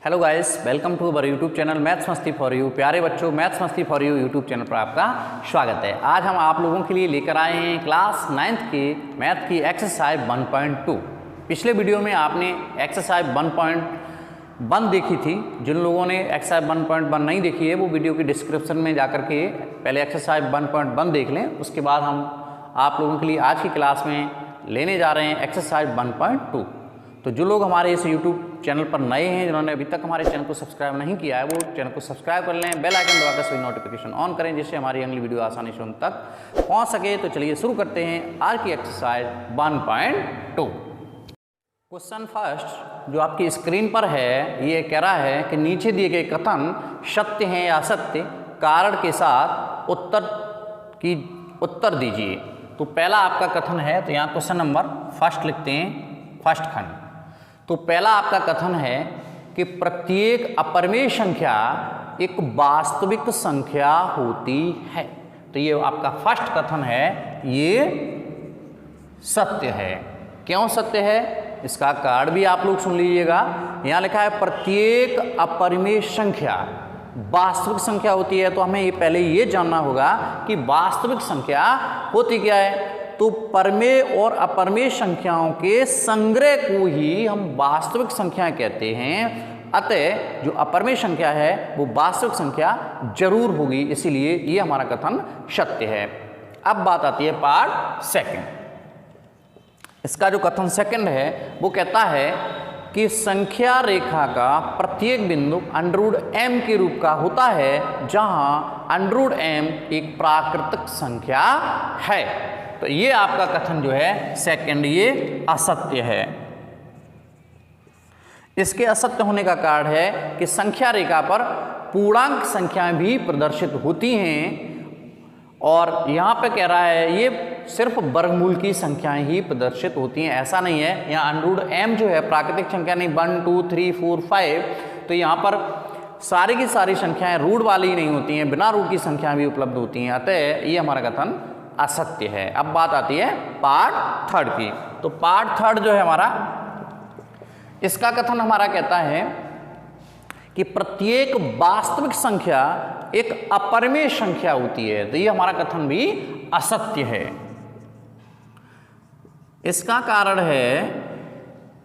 Hello guys, welcome to our YouTube channel maths मस्ती for you. प्यारे बच्चों, maths मस्ती फॉर यू यूट्यूब चैनल पर आपका स्वागत है। आज हम आप लोगों के लिए लेकर आए हैं क्लास 9th की मैथ की एक्सरसाइज 1.2। पिछले वीडियो में आपने एक्सरसाइज 1.1 देखी थी। जिन लोगों ने एक्सरसाइज 1.1 नहीं देखी है वो वीडियो की डिस्क्रिप्शन में जाकर के पहले एक्सरसाइज 1.1 देख लें। उसके बाद हम आप लोगों के लिए आज की क्लास में लेने जा रहे हैं एक्सरसाइज 1.2। तो जो लोग हमारे इस YouTube चैनल पर नए हैं, जिन्होंने अभी तक हमारे चैनल को सब्सक्राइब नहीं किया है, वो चैनल को सब्सक्राइब कर लें, बेल आइकन दबाकर सभी नोटिफिकेशन ऑन करें, जिससे हमारी अगली वीडियो आसानी से उन तक पहुंच सके। तो चलिए शुरू करते हैं आज की एक्सरसाइज 1.2। क्वेश्चन फर्स्ट जो आपकी स्क्रीन पर है, ये कह रहा है कि नीचे दिए गए कथन सत्य हैं या असत्य, कारण के साथ उत्तर दीजिए। तो पहला आपका कथन है, तो यहाँ क्वेश्चन नंबर फर्स्ट लिखते हैं, फर्स्ट खंड। तो पहला आपका कथन है कि प्रत्येक अपरिमेय संख्या एक वास्तविक संख्या होती है। तो ये आपका फर्स्ट कथन है, ये सत्य है। क्यों सत्य है, इसका कारण भी आप लोग सुन लीजिएगा। यहाँ लिखा है प्रत्येक अपरिमेय संख्या वास्तविक संख्या होती है। तो हमें ये पहले ये जानना होगा कि वास्तविक संख्या होती क्या है। तो परमेय और अपरमेय संख्याओं के संग्रह को ही हम वास्तविक संख्या कहते हैं। अतः जो अपरमेय संख्या है वो वास्तविक संख्या जरूर होगी, इसीलिए ये हमारा कथन सत्य है। अब बात आती है पार्ट सेकंड। इसका जो कथन सेकंड है वो कहता है कि संख्या रेखा का प्रत्येक बिंदु √m के रूप का होता है, जहां √m एक प्राकृतिक संख्या है। तो ये आपका कथन जो है सेकंड, ये असत्य है। इसके असत्य होने का कारण है कि संख्या रेखा पर पूर्णांक संख्याएं भी प्रदर्शित होती हैं, और यहाँ पे कह रहा है ये सिर्फ वर्गमूल की संख्याएं ही प्रदर्शित होती हैं, ऐसा नहीं है। यहाँ √m जो है प्राकृतिक संख्या नहीं, 1 2 3 4 5। तो यहाँ पर सारी की सारी संख्याएं रूट वाली नहीं होती हैं, बिना रूट की संख्याएं भी उपलब्ध होती हैं। अतः ये हमारा कथन असत्य है। अब बात आती है पार्ट थर्ड की। तो पार्ट थर्ड जो है हमारा, इसका कथन हमारा कहता है कि प्रत्येक वास्तविक संख्या एक अपरिमेय संख्या होती है। तो ये हमारा कथन भी असत्य है। इसका कारण है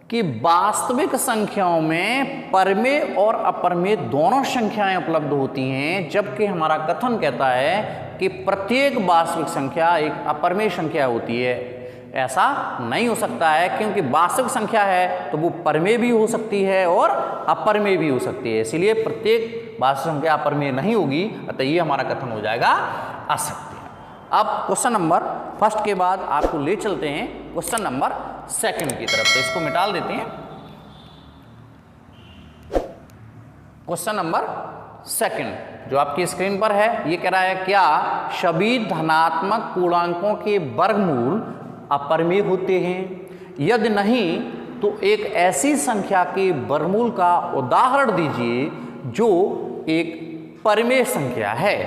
कि वास्तविक संख्याओं में परमेय और अपरमेय दोनों संख्याएं उपलब्ध होती हैं, जबकि हमारा कथन कहता है कि प्रत्येक वास्तविक संख्या एक अपरमेय संख्या होती है। ऐसा नहीं हो सकता है, क्योंकि वास्तविक संख्या है तो वो परमेय भी हो सकती है और अपरमेय भी हो सकती है, इसीलिए प्रत्येक वास्तविक संख्या अपरमेय नहीं होगी। अतः ये हमारा कथन हो जाएगा असत्य। अब क्वेश्चन नंबर फर्स्ट के बाद आपको ले चलते हैं क्वेश्चन नंबर सेकंड की तरफ। तो इसको मिटा देते हैं। क्वेश्चन नंबर सेकंड जो आपकी स्क्रीन पर है, ये कह रहा है क्या सभी धनात्मक पूर्णांकों के वर्गमूल अपरिमेय होते हैं? यदि नहीं तो एक ऐसी संख्या के वर्गमूल का उदाहरण दीजिए जो एक परिमेय संख्या है।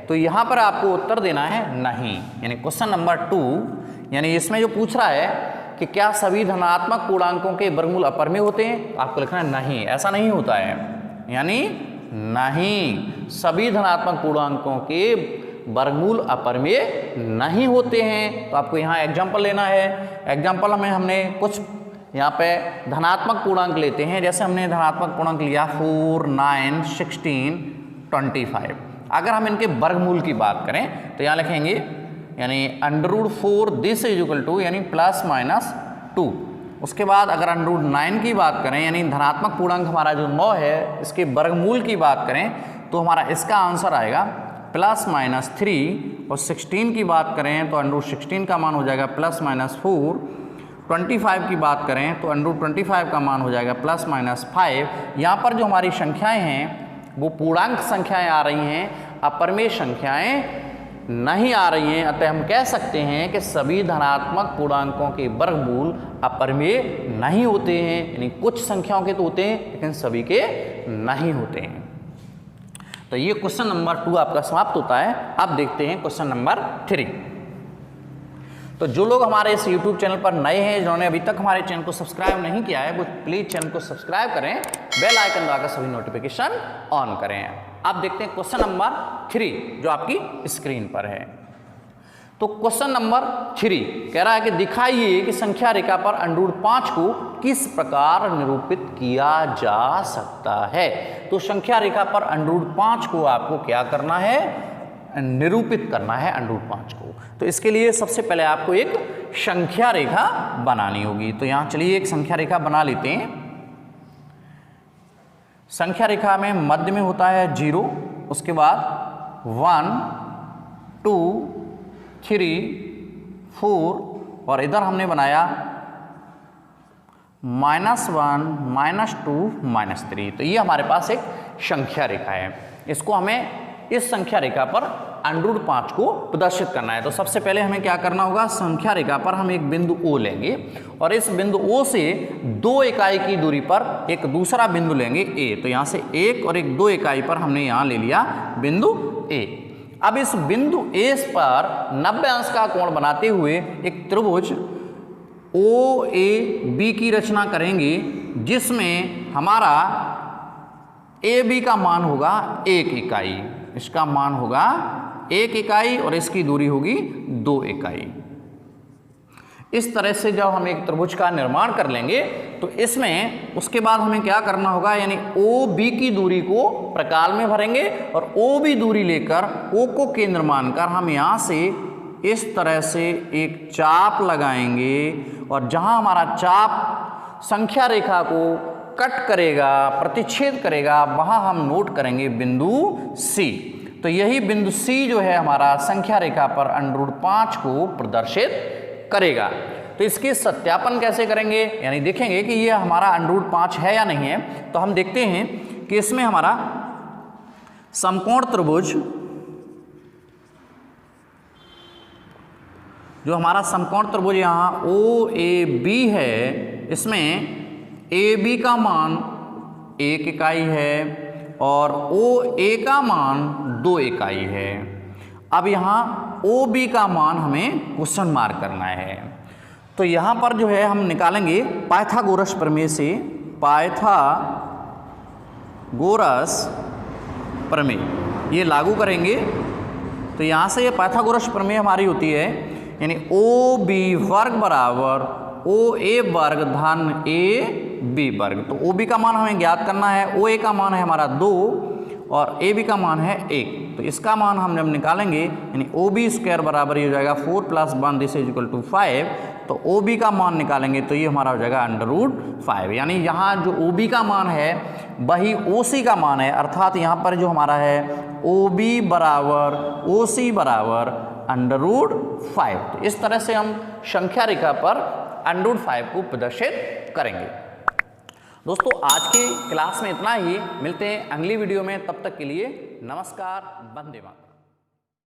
तो यहाँ पर आपको उत्तर देना है नहीं, यानी क्वेश्चन नंबर 2, यानी इसमें जो पूछ रहा है कि क्या सभी धनात्मक पूर्णांकों के वर्गमूल अपरिमेय होते हैं, आपको लिखना है नहीं, ऐसा नहीं होता है। यानी नहीं, सभी धनात्मक पूर्णांकों के वर्गमूल अपरिमेय नहीं होते हैं। तो आपको यहाँ एग्जाम्पल लेना है। एग्जाम्पल हमने कुछ यहाँ पे धनात्मक पूर्णांक लेते हैं। जैसे हमने धनात्मक पूर्णांक लिया 4 9 16 25। अगर हम इनके वर्गमूल की बात करें तो यहाँ लिखेंगे यानी √4 दिस इज इक्वल टू यानी ±2। उसके बाद अगर √9 की बात करें, यानी धनात्मक पूर्णांक हमारा जो 9 है, इसके वर्गमूल की बात करें तो हमारा इसका आंसर आएगा ±3। और 16 की बात करें तो √16 का मान हो जाएगा ±4। 25 की बात करें तो √25 का मान हो जाएगा ±5। यहाँ पर जो हमारी संख्याएं हैं वो पूर्णांक संख्याएं आ रही हैं, अपरिमेय संख्याएं नहीं आ रही हैं। अतः हम कह सकते हैं कि सभी धनात्मक पूर्णांकों के वर्गमूल अपरिमेय नहीं होते हैं। यानी कुछ संख्याओं के तो होते हैं, लेकिन सभी के नहीं होते हैं। तो ये क्वेश्चन नंबर 2 आपका समाप्त होता है। अब देखते हैं क्वेश्चन नंबर 3। तो जो लोग हमारे इस YouTube चैनल पर नए हैं, जिन्होंने अभी तक हमारे चैनल को सब्सक्राइब नहीं किया है, वो प्लीज चैनल को सब्सक्राइब करें, बेल आइकन दबाकर सभी नोटिफिकेशन ऑन करें। अब देखते हैं क्वेश्चन नंबर 3 जो आपकी स्क्रीन पर है। तो क्वेश्चन नंबर 3 कह रहा है कि दिखाइए कि संख्या रेखा पर √5 को किस प्रकार निरूपित किया जा सकता है। तो संख्या रेखा पर √5 को आपको क्या करना है, निरूपित करना है √5 को। तो इसके लिए सबसे पहले आपको एक संख्या रेखा बनानी होगी। तो यहां चलिए एक संख्या रेखा बना लेते हैं। संख्या रेखा में मध्य में होता है 0, उसके बाद 1 2 3 4 और इधर हमने बनाया -1 -2 -3। तो ये हमारे पास एक संख्या रेखा है। इसको हमें इस संख्या रेखा पर √5 को प्रदर्शित करना है। तो सबसे पहले हमें क्या करना होगा, संख्या रेखा पर हम एक बिंदु O लेंगे और इस बिंदु O से 2 इकाई की दूरी पर एक दूसरा बिंदु लेंगे A। तो यहाँ से 1 और 2 इकाई पर हमने यहाँ ले लिया बिंदु A। अब इस बिंदु A पर 90 अंश का कोण बनाते हुए एक त्रिभुज OAB की रचना करेंगे, जिसमें हमारा AB का मान होगा 1 इकाई, इसका मान होगा 1 इकाई और इसकी दूरी होगी 2 इकाई। इस तरह से जब हम एक त्रिभुज का निर्माण कर लेंगे तो इसमें उसके बाद हमें क्या करना होगा, यानी OB की दूरी को प्रकाल में भरेंगे और OB दूरी लेकर O को केंद्र मानकर हम यहाँ से इस तरह से एक चाप लगाएंगे और जहाँ हमारा चाप संख्या रेखा को कट करेगा, प्रतिच्छेद करेगा, वहां हम नोट करेंगे बिंदु C। तो यही बिंदु C जो है हमारा संख्या रेखा पर √5 को प्रदर्शित करेगा। तो इसके सत्यापन कैसे करेंगे, यानी देखेंगे कि ये हमारा √5 है या नहीं है। तो हम देखते हैं कि इसमें हमारा समकोण त्रिभुज, जो हमारा समकोण त्रिभुज यहाँ OAB है, इसमें AB का मान 1 इकाई है और OA का मान 2 इकाई है। अब यहाँ OB का मान हमें क्वेश्चन मार्क करना है। तो यहाँ पर जो है हम निकालेंगे पाइथागोरस प्रमेय से, पाइथागोरस प्रमेय ये लागू करेंगे। तो यहाँ से ये पाइथागोरस प्रमेय हमारी होती है, यानी OB वर्ग बराबर OA वर्ग धन AB वर्ग। तो OB का मान हमें ज्ञात करना है, OA का मान है हमारा 2 और AB का मान है 1। तो इसका मान हम जब निकालेंगे यानी OB स्क्वायर बराबर ये हो जाएगा 4 + 1 दिस इज इक्वल टू 5। तो OB का मान निकालेंगे तो ये हमारा हो जाएगा √5। यानी यहाँ जो OB का मान है वही OC का मान है, अर्थात यहाँ पर जो हमारा है OB बराबर OC बराबर √5। तो इस तरह से हम संख्या रेखा पर √5 को प्रदर्शित करेंगे। दोस्तों आज के क्लास में इतना ही, मिलते हैं अगली वीडियो में, तब तक के लिए नमस्कार, वंदे मातरम।